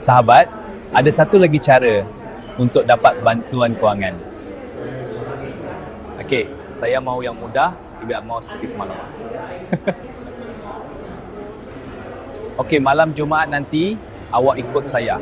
Sahabat, ada satu lagi cara untuk dapat bantuan kewangan. Okey, saya mau yang mudah, tidak mau seperti semalam. Okey, malam Jumaat nanti awak ikut saya.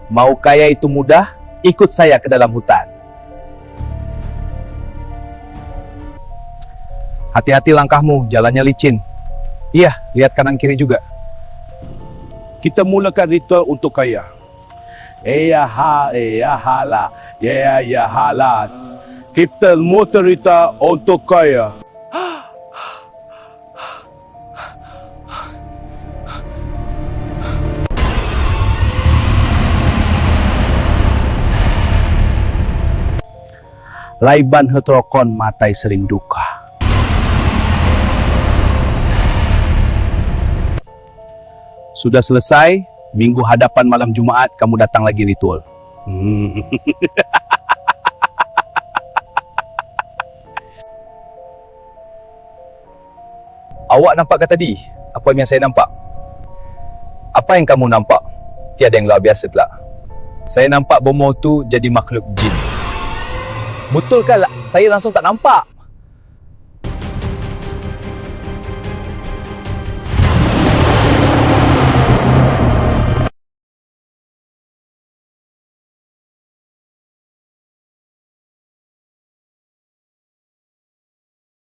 Mau kaya itu mudah? Ikut saya ke dalam hutan. Hati-hati langkahmu, jalannya licin. Iya, lihat kanan kiri juga. Kita mulakan ritual untuk kaya. Eya hala, ya halas. Kita mulakan ritual untuk kaya. Laiban heterokon matai sering duka. Sudah selesai, minggu hadapan malam Jumaat kamu datang lagi ritual. Awak nampak ke tadi? Apa yang saya nampak? Apa yang kamu nampak? Tiada yang luar biasa telah. Saya nampak bomoh tu jadi makhluk jin. Betul kan? Saya langsung tak nampak.